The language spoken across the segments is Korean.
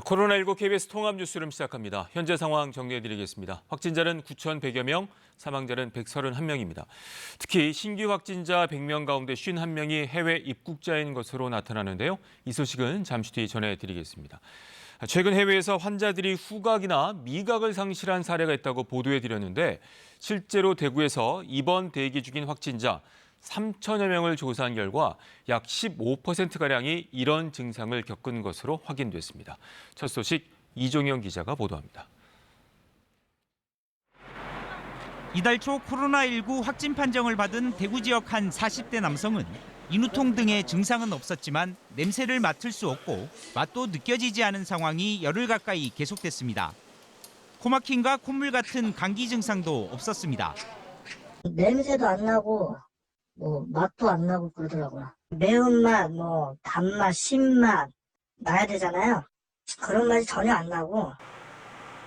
코로나19 KBS 통합 뉴스룸 시작합니다. 현재 상황 정리해드리겠습니다. 확진자는 9,100여 명, 사망자는 131명입니다. 특히 신규 확진자 100명 가운데 51명이 해외 입국자인 것으로 나타나는데요. 이 소식은 잠시 뒤 전해드리겠습니다. 최근 해외에서 환자들이 후각이나 미각을 상실한 사례가 있다고 보도해드렸는데 실제로 대구에서 입원 대기 중인 확진자 3천여 명을 조사한 결과 약 15%가량이 이런 증상을 겪은 것으로 확인됐습니다. 첫 소식 이종영 기자가 보도합니다. 이달 초 코로나19 확진 판정을 받은 대구 지역 한 40대 남성은 인후통 등의 증상은 없었지만 냄새를 맡을 수 없고 맛도 느껴지지 않은 상황이 열흘 가까이 계속됐습니다. 코막힘과 콧물 같은 감기 증상도 없었습니다. 냄새도 안 나고 맛도 안 나고 그러더라고요. 매운맛, 단맛, 신맛 나야 되잖아요. 그런 맛이 전혀 안 나고.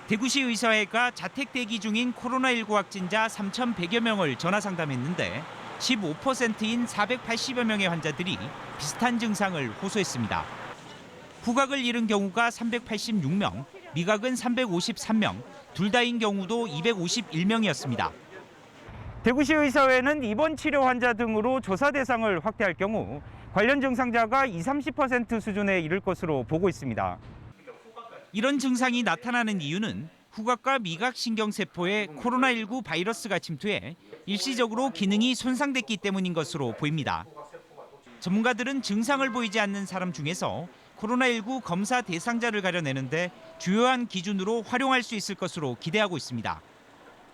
대구시 의사회가 자택 대기 중인 코로나19 확진자 3,100여 명을 전화 상담했는데 15%인 480여 명의 환자들이 비슷한 증상을 호소했습니다. 후각을 잃은 경우가 386명, 미각은 353명, 둘 다인 경우도 251명이었습니다. 대구시 의사회는 입원 치료 환자 등으로 조사 대상을 확대할 경우 관련 증상자가 20-30% 수준에 이를 것으로 보고 있습니다. 이런 증상이 나타나는 이유는 후각과 미각 신경세포에 코로나19 바이러스가 침투해 일시적으로 기능이 손상됐기 때문인 것으로 보입니다. 전문가들은 증상을 보이지 않는 사람 중에서 코로나19 검사 대상자를 가려내는데 주요한 기준으로 활용할 수 있을 것으로 기대하고 있습니다.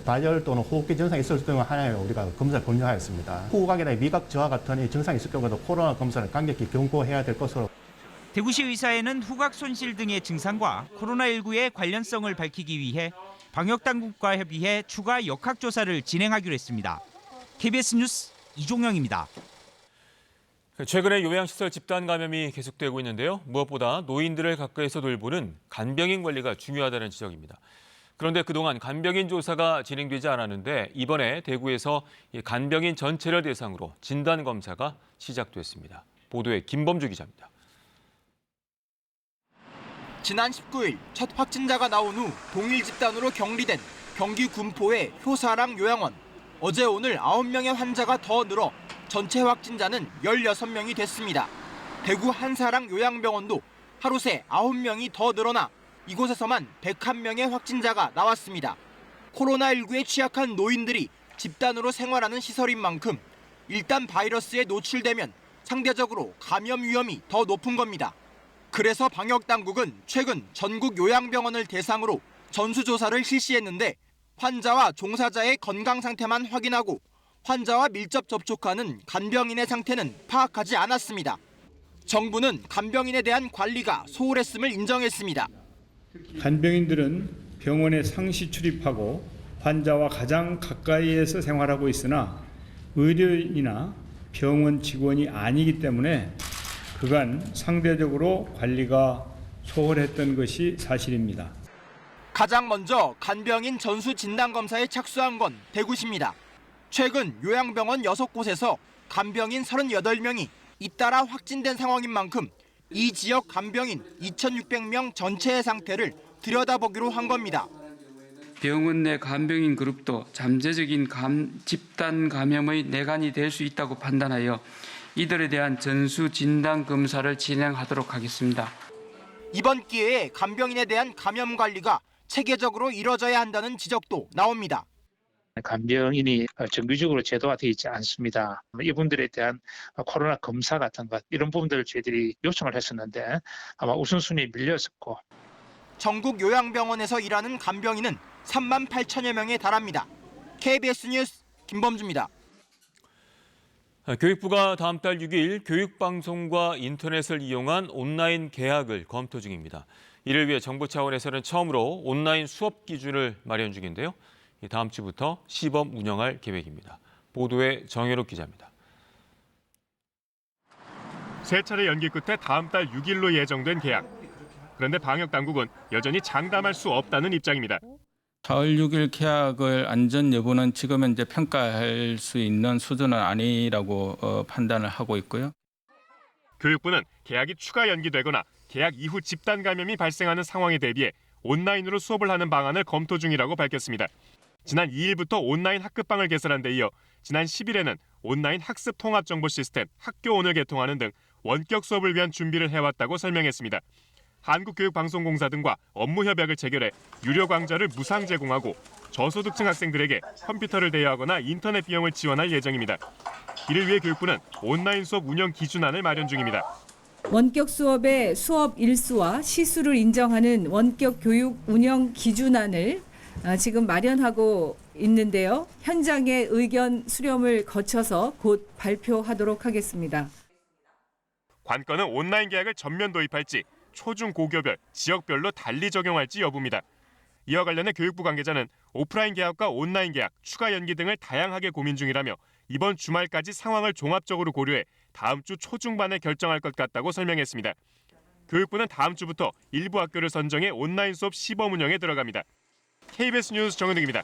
발열 또는 호흡기 증상이 있을 경우 하나에 우리가 검사를 권유하였습니다. 후각이나 미각 저하 같은 증상이 있을 경우도 코로나 검사를 강력히 경고해야 될 것으로. 대구시 의사회는 후각 손실 등의 증상과 코로나19의 관련성을 밝히기 위해 방역당국과 협의해 추가 역학조사를 진행하기로 했습니다. KBS 뉴스 이종영입니다. 최근에 요양시설 집단 감염이 계속되고 있는데요. 무엇보다 노인들을 가까이서 돌보는 간병인 관리가 중요하다는 지적입니다. 그런데 그동안 간병인 조사가 진행되지 않았는데 이번에 대구에서 간병인 전체를 대상으로 진단검사가 시작됐습니다. 보도에 김범주 기자입니다. 지난 19일 첫 확진자가 나온 후 동일 집단으로 격리된 경기 군포의 효사랑 요양원. 어제 오늘 9명의 환자가 더 늘어 전체 확진자는 16명이 됐습니다. 대구 한사랑 요양병원도 하루 새 9명이 더 늘어나 이곳에서만 101명의 확진자가 나왔습니다. 코로나19에 취약한 노인들이 집단으로 생활하는 시설인 만큼 일단 바이러스에 노출되면 상대적으로 감염 위험이 더 높은 겁니다. 그래서 방역당국은 최근 전국 요양병원을 대상으로 전수조사를 실시했는데 환자와 종사자의 건강 상태만 확인하고 환자와 밀접 접촉하는 간병인의 상태는 파악하지 않았습니다. 정부는 간병인에 대한 관리가 소홀했음을 인정했습니다. 간병인들은 병원에 상시 출입하고 환자와 가장 가까이에서 생활하고 있으나 의료인이나 병원 직원이 아니기 때문에 그간 상대적으로 관리가 소홀했던 것이 사실입니다. 가장 먼저 간병인 전수 진단검사에 착수한 건 대구시입니다. 최근 요양병원 6곳에서 간병인 38명이 잇따라 확진된 상황인 만큼 이 지역 간병인 2,600명 전체의 상태를 들여다보기로 한 겁니다. 병원 내 간병인 그룹도 잠재적인 집단 감염의 내관이 될 수 있다고 판단하여 이들에 대한 전수 진단 검사를 진행하도록 하겠습니다. 이번 기회에 간병인에 대한 감염 관리가 체계적으로 이뤄져야 한다는 지적도 나옵니다. 간병인이 정규적으로 제도화 되어 있지 않습니다. 이분들에 대한 코로나 검사 같은 것 이런 부분들을 저희들이 요청을 했었는데 아마 우선순위에 밀렸었고. 전국 요양병원에서 일하는 간병인은 3만 8천여 명에 달합니다. KBS 뉴스 김범주입니다. 교육부가 다음 달 6일 교육방송과 인터넷을 이용한 온라인 개학을 검토 중입니다. 이를 위해 정부 차원에서는 처음으로 온라인 수업 기준을 마련 중인데요. 다음 주부터 시범 운영할 계획입니다. 보도에 정혜록 기자입니다. 세 차례 연기 끝에 다음 달 6일로 예정된 개학. 그런데 방역당국은 여전히 장담할 수 없다는 입장입니다. 4월 6일 개학을 안전 여부는 지금 현재 평가할 수 있는 수준은 아니라고 판단을 하고 있고요. 교육부는 개학이 추가 연기되거나 개학 이후 집단 감염이 발생하는 상황에 대비해 온라인으로 수업을 하는 방안을 검토 중이라고 밝혔습니다. 지난 2일부터 온라인 학급방을 개설한 데 이어 지난 10일에는 온라인 학습 통합 정보 시스템 학교온을 개통하는 등 원격 수업을 위한 준비를 해왔다고 설명했습니다. 한국교육방송공사 등과 업무 협약을 체결해 유료 강좌를 무상 제공하고 저소득층 학생들에게 컴퓨터를 대여하거나 인터넷 비용을 지원할 예정입니다. 이를 위해 교육부는 온라인 수업 운영 기준안을 마련 중입니다. 원격 수업의 수업 일수와 시수를 인정하는 원격 교육 운영 기준안을 지금 마련하고 있는데요. 현장의 의견 수렴을 거쳐서 곧 발표하도록 하겠습니다. 관건은 온라인 계약을 전면 도입할지 초중 고교별, 지역별로 달리 적용할지 여부입니다. 이와 관련해 교육부 관계자는 오프라인 계약과 온라인 계약, 추가 연기 등을 다양하게 고민 중이라며 이번 주말까지 상황을 종합적으로 고려해 다음 주 초중반에 결정할 것 같다고 설명했습니다. 교육부는 다음 주부터 일부 학교를 선정해 온라인 수업 시범 운영에 들어갑니다. KBS 뉴스 정은득입니다.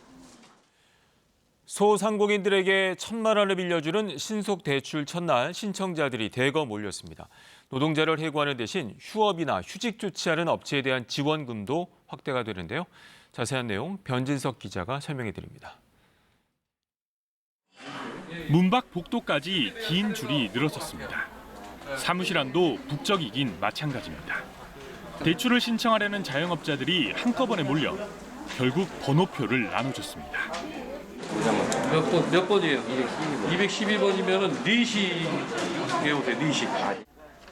소상공인들에게 1,000만 원을 빌려주는 신속대출 첫날 신청자들이 대거 몰렸습니다. 노동자를 해고하는 대신 휴업이나 휴직 조치하는 업체에 대한 지원금도 확대가 되는데요. 자세한 내용 변진석 기자가 설명해 드립니다. 문 밖 복도까지 긴 줄이 늘어섰습니다. 사무실 안도 북적이긴 마찬가지입니다. 대출을 신청하려는 자영업자들이 한꺼번에 몰려 결국 번호표를 나눠줬습니다. 몇 번이에요? 212번이면 4시 오세요. 4시.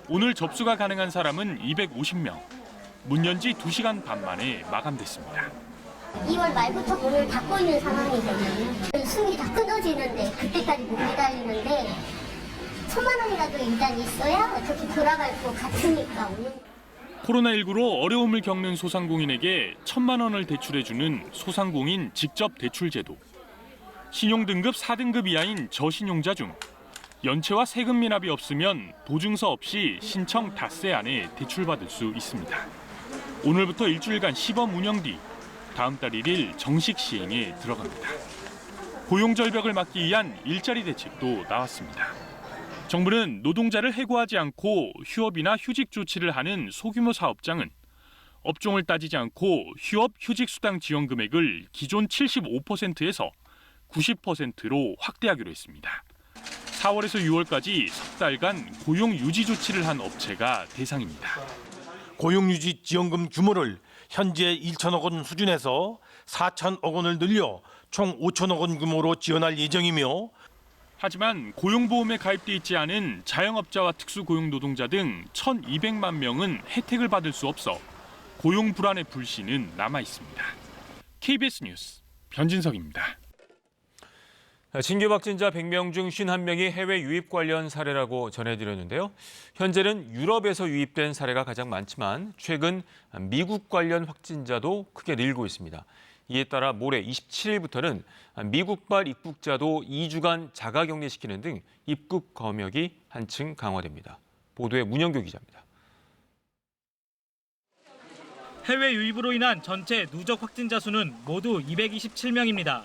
오늘 접수가 가능한 사람은 250명. 문 연 지 2시간 반 만에 마감됐습니다. 2월 말부터 문을 닫고 있는 상황이거든요. 숨이 다 끊어지는데 그때까지 못 기다리는데 1,000만 원이라도 일단 있어야 어차피 돌아갈 것 같으니까. 코로나19로 어려움을 겪는 소상공인에게 1,000만 원을 대출해주는 소상공인 직접 대출 제도. 신용등급 4등급 이하인 저신용자 중 연체와 세금 미납이 없으면 보증서 없이 신청 닷새 안에 대출받을 수 있습니다. 오늘부터 일주일간 시범 운영 뒤 다음 달 1일 정식 시행에 들어갑니다. 고용 절벽을 막기 위한 일자리 대책도 나왔습니다. 정부는 노동자를 해고하지 않고 휴업이나 휴직 조치를 하는 소규모 사업장은 업종을 따지지 않고 휴업 휴직 수당 지원 금액을 기존 75%에서 90%로 확대하기로 했습니다. 4월에서 6월까지 석 달간 고용 유지 조치를 한 업체가 대상입니다. 고용유지 지원금 규모를 현재 1천억 원 수준에서 4천억 원을 늘려 총 5천억 원 규모로 지원할 예정이며 하지만 고용보험에 가입돼 있지 않은 자영업자와 특수고용노동자 등 1,200만 명은 혜택을 받을 수 없어 고용 불안의 불씨는 남아 있습니다. KBS 뉴스 변진석입니다. 신규 확진자 100명 중 51명이 해외 유입 관련 사례라고 전해드렸는데요. 현재는 유럽에서 유입된 사례가 가장 많지만 최근 미국 관련 확진자도 크게 늘고 있습니다. 이에 따라 모레 27일부터는 미국발 입국자도 2주간 자가격리시키는 등 입국 검역이 한층 강화됩니다. 보도에 문영규 기자입니다. 해외 유입으로 인한 전체 누적 확진자 수는 모두 227명입니다.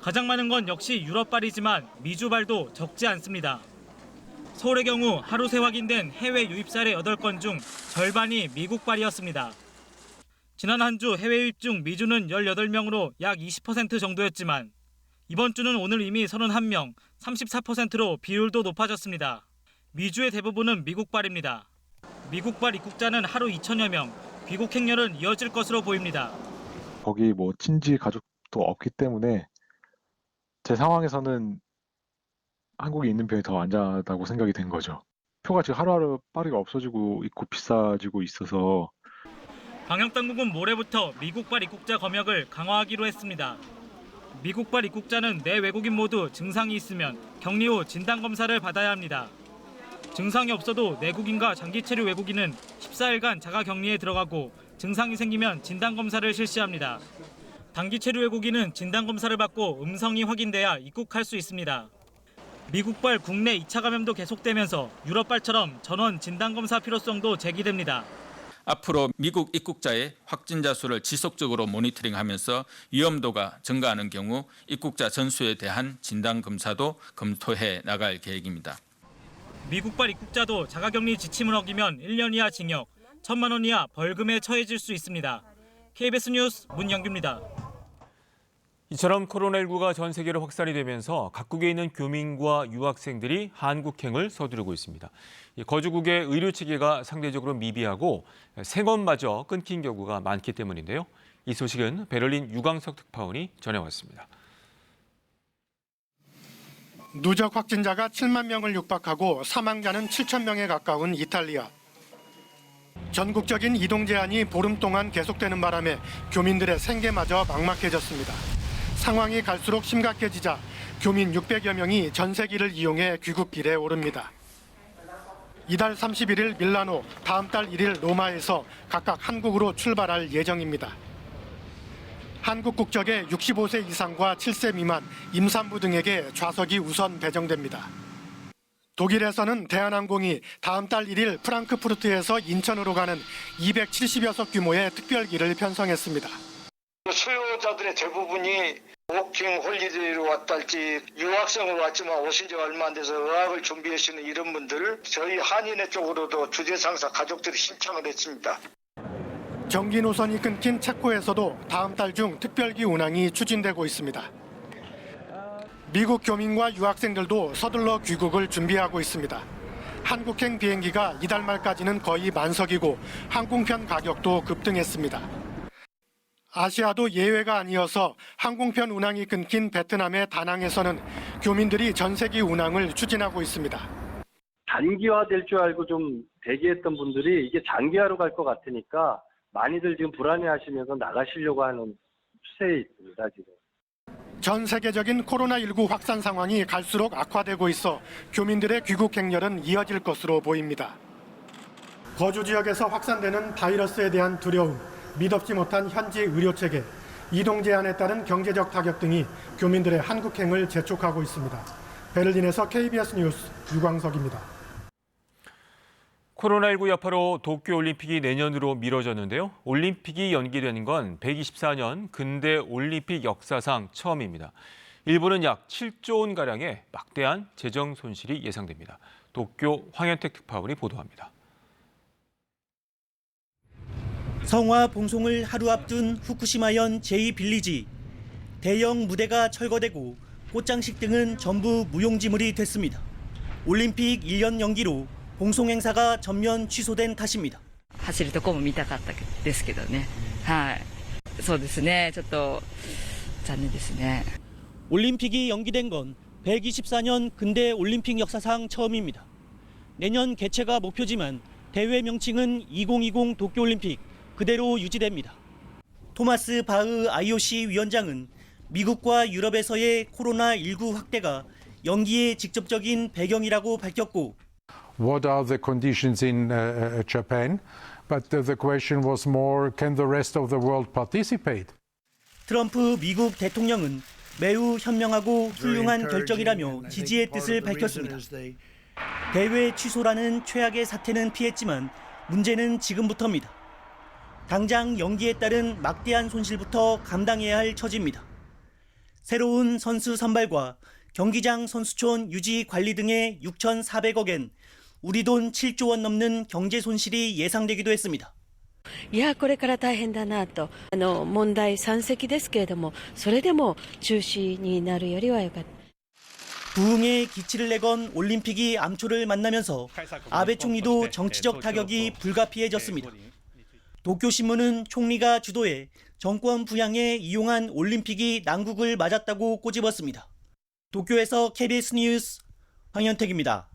가장 많은 건 역시 유럽발이지만 미주발도 적지 않습니다. 서울의 경우 하루 새 확인된 해외 유입 사례 8건 중 절반이 미국발이었습니다. 지난 한 주 해외 유입 중 미주는 18명으로 약 20% 정도였지만 이번 주는 오늘 이미 31명, 34%로 비율도 높아졌습니다. 미주의 대부분은 미국발입니다. 미국발 입국자는 하루 2천여 명, 귀국 행렬은 이어질 것으로 보입니다. 거기 친지 가족도 없기 때문에 제 상황에서는 한국에 있는 편이 더 안전하다고 생각이 된 거죠. 표가 지금 하루하루 빠르게 없어지고 있고 비싸지고 있어서 방역당국은 모레부터 미국발 입국자 검역을 강화하기로 했습니다. 미국발 입국자는 내 외국인 모두 증상이 있으면 격리 후 진단검사를 받아야 합니다. 증상이 없어도 내국인과 장기체류 외국인은 14일간 자가격리에 들어가고 증상이 생기면 진단검사를 실시합니다. 단기체류 외국인은 진단검사를 받고 음성이 확인돼야 입국할 수 있습니다. 미국발 국내 2차 감염도 계속되면서 유럽발처럼 전원 진단검사 필요성도 제기됩니다. 앞으로 미국 입국자의 확진자 수를 지속적으로 모니터링하면서 위험도가 증가하는 경우 입국자 전수에 대한 진단검사도 검토해 나갈 계획입니다. 미국발 입국자도 자가격리 지침을 어기면 1년 이하 징역, 1,000만 원 이하 벌금에 처해질 수 있습니다. KBS 뉴스 문영규입니다. 이처럼 코로나19가 전 세계로 확산이 되면서 각국에 있는 교민과 유학생들이 한국행을 서두르고 있습니다. 거주국의 의료 체계가 상대적으로 미비하고 생업마저 끊긴 경우가 많기 때문인데요. 이 소식은 베를린 유광석 특파원이 전해왔습니다. 누적 확진자가 7만 명을 육박하고 사망자는 7천 명에 가까운 이탈리아. 전국적인 이동 제한이 보름 동안 계속되는 바람에 교민들의 생계마저 막막해졌습니다. 상황이 갈수록 심각해지자 교민 600여 명이 전세기를 이용해 귀국길에 오릅니다. 이달 31일 밀라노, 다음 달 1일 로마에서 각각 한국으로 출발할 예정입니다. 한국 국적의 65세 이상과 7세 미만, 임산부 등에게 좌석이 우선 배정됩니다. 독일에서는 대한항공이 다음 달 1일 프랑크푸르트에서 인천으로 가는 270여석 규모의 특별기를 편성했습니다. 수요자들의 대부분이 워킹 홀리데이로 왔다 할지 유학생으로 왔지만 오신 지 얼마 안 돼서 의학을 준비하시는 이런 분들을 저희 한인회 쪽으로도 주재상사 가족들이 신청을 했습니다. 전기 노선이 끊긴 체코에서도 다음 달 중 특별기 운항이 추진되고 있습니다. 미국 교민과 유학생들도 서둘러 귀국을 준비하고 있습니다. 한국행 비행기가 이달 말까지는 거의 만석이고 항공편 가격도 급등했습니다. 아시아도 예외가 아니어서 항공편 운항이 끊긴 베트남의 다낭에서는 교민들이 전세기 운항을 추진하고 있습니다. 단기화될 줄 알고 좀 대기했던 분들이 이게 장기화로 갈 것 같으니까 많이들 지금 불안해하시면서 나가시려고 하는 추세에 있습니다, 지금. 전 세계적인 코로나19 확산 상황이 갈수록 악화되고 있어 교민들의 귀국 행렬은 이어질 것으로 보입니다. 거주 지역에서 확산되는 바이러스에 대한 두려움, 믿업지 못한 현지 의료체계, 이동 제한에 따른 경제적 타격 등이 교민들의 한국행을 재촉하고 있습니다. 베를린에서 KBS 뉴스 유광석입니다. 코로나19 여파로 도쿄올림픽이 내년으로 미뤄졌는데요. 올림픽이 연기되는 건 124년 근대 올림픽 역사상 처음입니다. 일본은 약 7조 원가량의 막대한 재정 손실이 예상됩니다. 도쿄 황현택 특파원이 보도합니다. 성화 봉송을 하루 앞둔 후쿠시마현 제2빌리지. 대형 무대가 철거되고 꽃장식 등은 전부 무용지물이 됐습니다. 올림픽 1년 연기로 봉송 행사가 전면 취소된 탓입니다. 走るとこも見たかったですけどね。はい。そうですね。ちょっと残念ですね。 올림픽이 연기된 건 124년 근대 올림픽 역사상 처음입니다. 내년 개최가 목표지만 대회 명칭은 2020 도쿄올림픽 그대로 유지됩니다. 토마스 바흐 IOC 위원장은 미국과 유럽에서의 코로나19 확대가 연기의 직접적인 배경이라고 밝혔고 What are the conditions in Japan? But the question was more, can the rest of the world participate? 트럼프 미국 대통령은 매우 현명하고 훌륭한 결정이라며 지지의 뜻을 밝혔습니다. 대회 취소라는 최악의 사태는 피했지만 문제는 지금부터입니다. 당장 연기에 따른 막대한 손실부터 감당해야 할 처지입니다. 새로운 선수 선발과 경기장 선수촌 유지 관리 등의 6,400억 엔, 우리 돈 7조 원 넘는 경제 손실이 예상되기도 했습니다. いやこれから大変だなと問題山積ですけれどもそれでも中止になるよりはよかった。 부흥의 기치를 내건 올림픽이 암초를 만나면서 아베 총리도 정치적 타격이 불가피해졌습니다. 도쿄신문은 총리가 주도해 정권 부양에 이용한 올림픽이 난국을 맞았다고 꼬집었습니다. 도쿄에서 KBS 뉴스 황현택입니다.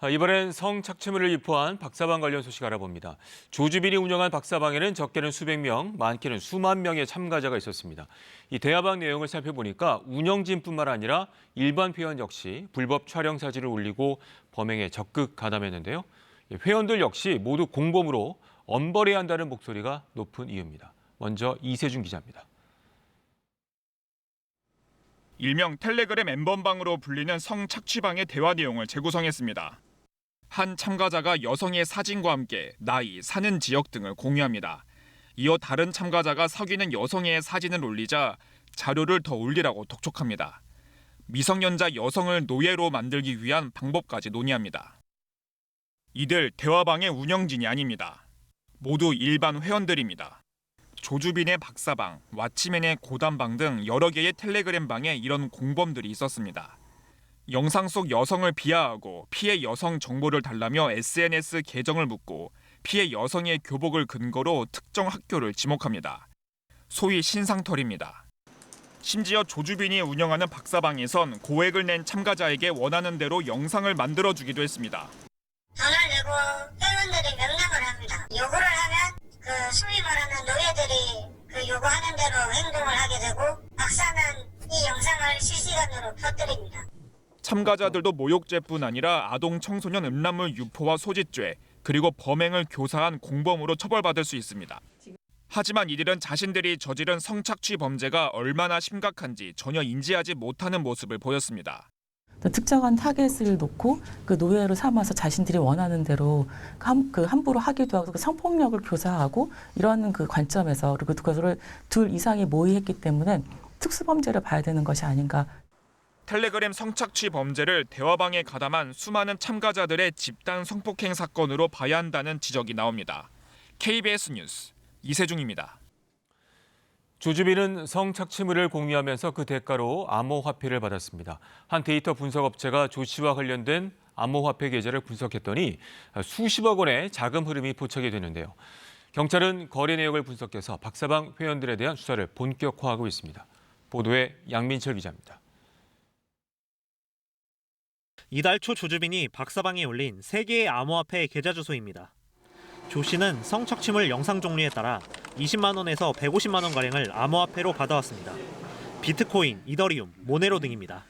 이번엔 성착취물을 유포한 박사방 관련 소식 알아봅니다. 조주빈이 운영한 박사방에는 적게는 수백 명, 많게는 수만 명의 참가자가 있었습니다. 이 대화방 내용을 살펴보니까 운영진뿐만 아니라 일반 회원 역시 불법 촬영 사진을 올리고 범행에 적극 가담했는데요. 회원들 역시 모두 공범으로 엄벌해야 한다는 목소리가 높은 이유입니다. 먼저 이세준 기자입니다. 일명 텔레그램 N번방으로 불리는 성착취방의 대화 내용을 재구성했습니다. 한 참가자가 여성의 사진과 함께 나이, 사는 지역 등을 공유합니다. 이어 다른 참가자가 사귀는 여성의 사진을 올리자 자료를 더 올리라고 독촉합니다. 미성년자 여성을 노예로 만들기 위한 방법까지 논의합니다. 이들 대화방의 운영진이 아닙니다. 모두 일반 회원들입니다. 조주빈의 박사방, 왓치맨의 고단방 등 여러 개의 텔레그램 방에 이런 공범들이 있었습니다. 영상 속 여성을 비하하고 피해 여성 정보를 달라며 SNS 계정을 묻고 피해 여성의 교복을 근거로 특정 학교를 지목합니다. 소위 신상털입니다. 심지어 조주빈이 운영하는 박사방에선 고액을 낸 참가자에게 원하는 대로 영상을 만들어주기도 했습니다. 돈을 내고 회원들이 명령을 합니다. 요구를 하면 소위 말하는 노예들이 요구하는 대로 행동을 하게 되고 박사는 이 영상을 실시간으로 퍼뜨립니다. 참가자들도 모욕죄뿐 아니라 아동 청소년 음란물 유포와 소짓죄, 그리고 범행을 교사한 공범으로 처벌받을 수 있습니다. 하지만 이들은 자신들이 저지른 성착취 범죄가 얼마나 심각한지 전혀 인지하지 못하는 모습을 보였습니다. 특정한 타겟을 놓고 그 노예로 삼아서 자신들이 원하는 대로 함부로 하기도 하고 성폭력을 교사하고 이런 그 관점에서 그리고 그것을 둘 이상이 모의했기 때문에 특수범죄를 봐야 되는 것이 아닌가. 텔레그램 성착취 범죄를 대화방에 가담한 수많은 참가자들의 집단 성폭행 사건으로 봐야 한다는 지적이 나옵니다. KBS 뉴스 이세중입니다. 조주빈은 성착취물을 공유하면서 그 대가로 암호화폐를 받았습니다. 한 데이터 분석업체가 조 씨와 관련된 암호화폐 계좌를 분석했더니 수십억 원의 자금 흐름이 포착이 되는데요. 경찰은 거래 내역을 분석해서 박사방 회원들에 대한 수사를 본격화하고 있습니다. 보도에 양민철 기자입니다. 이달 초 조주빈이 박사방에 올린 3개의 암호화폐 계좌 주소입니다. 조 씨는 성착취물 영상 종류에 따라 20만 원에서 150만 원가량을 암호화폐로 받아왔습니다. 비트코인, 이더리움, 모네로 등입니다.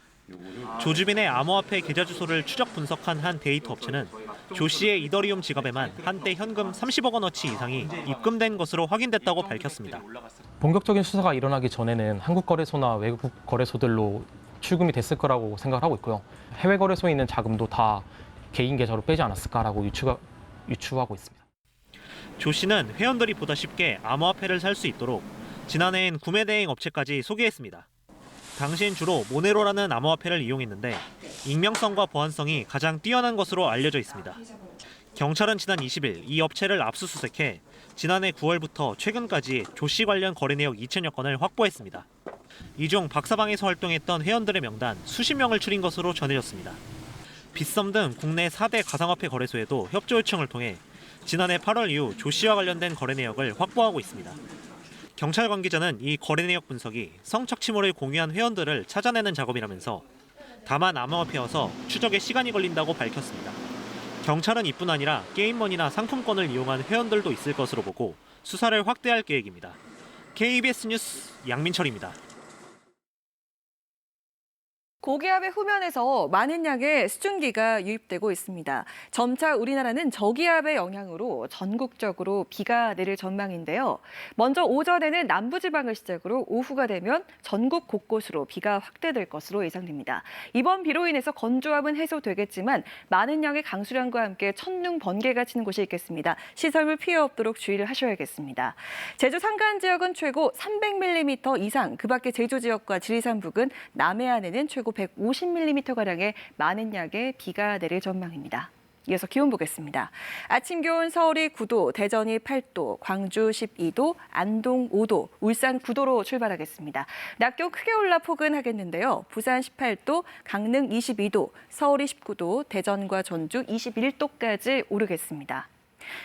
조주빈의 암호화폐 계좌 주소를 추적 분석한 한 데이터 업체는 조 씨의 이더리움 지갑에만 한때 현금 30억 원어치 이상이 입금된 것으로 확인됐다고 밝혔습니다. 본격적인 수사가 일어나기 전에는 한국 거래소나 외국 거래소들로 출금이 됐을 거라고 생각을 하고 있고요. 해외 거래소에 있는 자금도 다 개인 계좌로 빼지 않았을까라고 유추하고 있습니다. 조 씨는 회원들이 보다 쉽게 암호화폐를 살 수 있도록 지난해엔 구매 대행 업체까지 소개했습니다. 당시엔 주로 모네로라는 암호화폐를 이용했는데 익명성과 보안성이 가장 뛰어난 것으로 알려져 있습니다. 경찰은 지난 20일 이 업체를 압수수색해 지난해 9월부터 최근까지 조 씨 관련 거래 내역 2천여 건을 확보했습니다. 이 중 박사방에서 활동했던 회원들의 명단 수십 명을 추린 것으로 전해졌습니다. 빗썸 등 국내 4대 가상화폐 거래소에도 협조 요청을 통해 지난해 8월 이후 조 씨와 관련된 거래 내역을 확보하고 있습니다. 경찰 관계자는 이 거래 내역 분석이 성착취물을 공유한 회원들을 찾아내는 작업이라면서 다만 암호화폐여서 추적에 시간이 걸린다고 밝혔습니다. 경찰은 이뿐 아니라 게임머니나 상품권을 이용한 회원들도 있을 것으로 보고 수사를 확대할 계획입니다. KBS 뉴스 양민철입니다. 고기압의 후면에서 많은 양의 수증기가 유입되고 있습니다. 점차 우리나라는 저기압의 영향으로 전국적으로 비가 내릴 전망인데요. 먼저 오전에는 남부지방을 시작으로 오후가 되면 전국 곳곳으로 비가 확대될 것으로 예상됩니다. 이번 비로 인해서 건조함은 해소되겠지만 많은 양의 강수량과 함께 천둥, 번개가 치는 곳이 있겠습니다. 시설물 피해 없도록 주의를 하셔야겠습니다. 제주 산간 지역은 최고 300mm 이상, 그 밖에 제주 지역과 지리산 부근, 남해안에는 최고 150mm가량의 많은 양의 비가 내릴 전망입니다. 이어서 기온 보겠습니다. 아침 기온 서울이 9도, 대전이 8도, 광주 12도, 안동 5도, 울산 9도로 출발하겠습니다. 낮 기온 크게 올라 포근하겠는데요. 부산 18도, 강릉 22도, 서울이 19도, 대전과 전주 21도까지 오르겠습니다.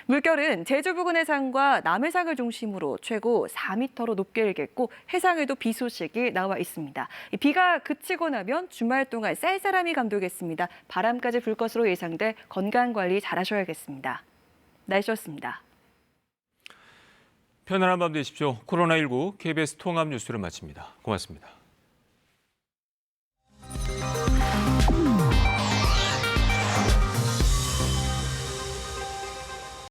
물결은 제주 부근 해상과 남해상을 중심으로 최고 4m로 높게 일겠고 해상에도 비 소식이 나와 있습니다. 비가 그치고 나면 주말 동안 쌀쌀함이 감돌겠습니다. 바람까지 불 것으로 예상돼 건강관리 잘하셔야겠습니다. 날씨였습니다. 편안한 밤 되십시오. 코로나19 KBS 통합 뉴스를 마칩니다. 고맙습니다.